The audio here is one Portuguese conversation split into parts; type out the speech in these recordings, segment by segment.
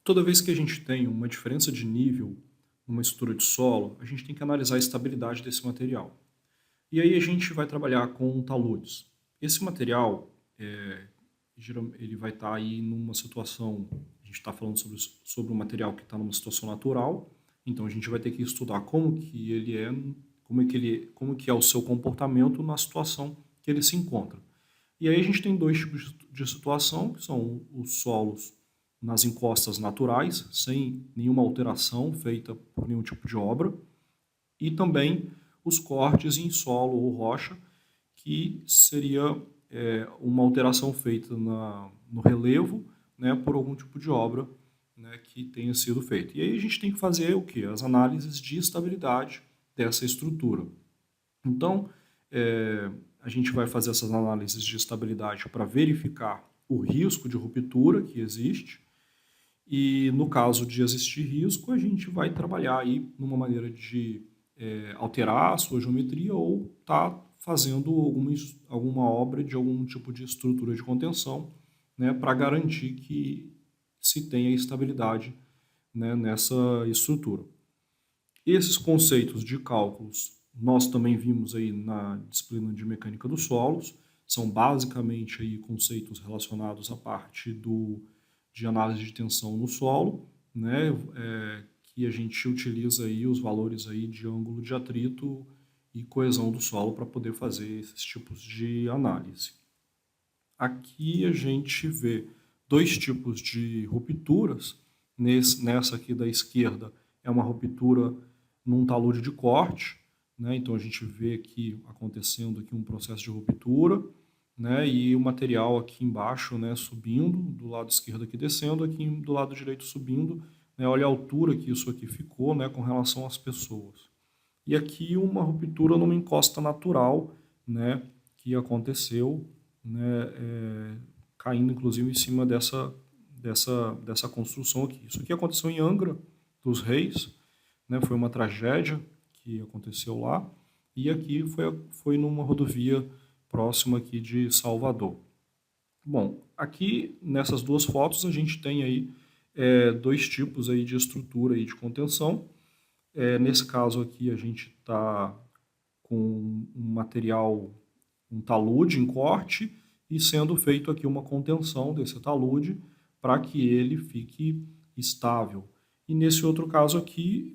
Toda vez que a gente tem uma diferença de nível numa estrutura de solo, a gente tem que analisar a estabilidade desse material. E aí a gente vai trabalhar com taludes. Esse material, ele vai estar aí numa situação, a gente está falando sobre um material que está numa situação natural, então a gente vai ter que estudar como que ele é, como que é o seu comportamento na situação que ele se encontra. E aí a gente tem dois tipos de situação, que são os solos nas encostas naturais, sem nenhuma alteração feita por nenhum tipo de obra, e também os cortes em solo ou rocha, que seria uma alteração feita no relevo, né, por algum tipo de obra, né, que tenha sido feita. E aí a gente tem que fazer o quê? As análises de estabilidade dessa estrutura. Então, a gente vai fazer essas análises de estabilidade para verificar o risco de ruptura que existe, e no caso de existir risco, a gente vai trabalhar aí numa maneira de alterar a sua geometria ou tá fazendo alguma obra de algum tipo de estrutura de contenção, né, para garantir que se tenha estabilidade, né, nessa estrutura. Esses conceitos de cálculos nós também vimos aí na disciplina de mecânica dos solos, são basicamente aí conceitos relacionados à parte de análise de tensão no solo, né, que a gente utiliza aí os valores aí de ângulo de atrito e coesão do solo para poder fazer esses tipos de análise. Aqui a gente vê dois tipos de rupturas. Nessa aqui da esquerda é uma ruptura num talude de corte, né? Então a gente vê aqui acontecendo aqui um processo de ruptura, né? E o material aqui embaixo, né, subindo, do lado esquerdo aqui descendo, aqui do lado direito subindo, né? Olha a altura que isso aqui ficou, né, com relação às pessoas. E aqui uma ruptura numa encosta natural, né, que aconteceu, né, caindo inclusive em cima dessa construção aqui. Isso aqui aconteceu em Angra dos Reis, né, foi uma tragédia que aconteceu lá, e aqui foi numa rodovia próxima aqui de Salvador. Bom, aqui nessas duas fotos a gente tem aí dois tipos aí de estrutura aí de contenção. Nesse caso aqui a gente está com um material, um talude em corte, e sendo feito aqui uma contenção desse talude para que ele fique estável. E nesse outro caso aqui,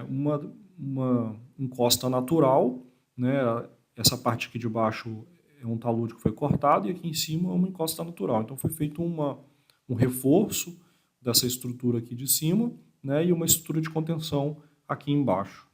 uma encosta natural, né? Essa parte aqui de baixo é um talude que foi cortado e aqui em cima é uma encosta natural. Então foi feito um reforço dessa estrutura aqui de cima, né? E uma estrutura de contenção aqui embaixo.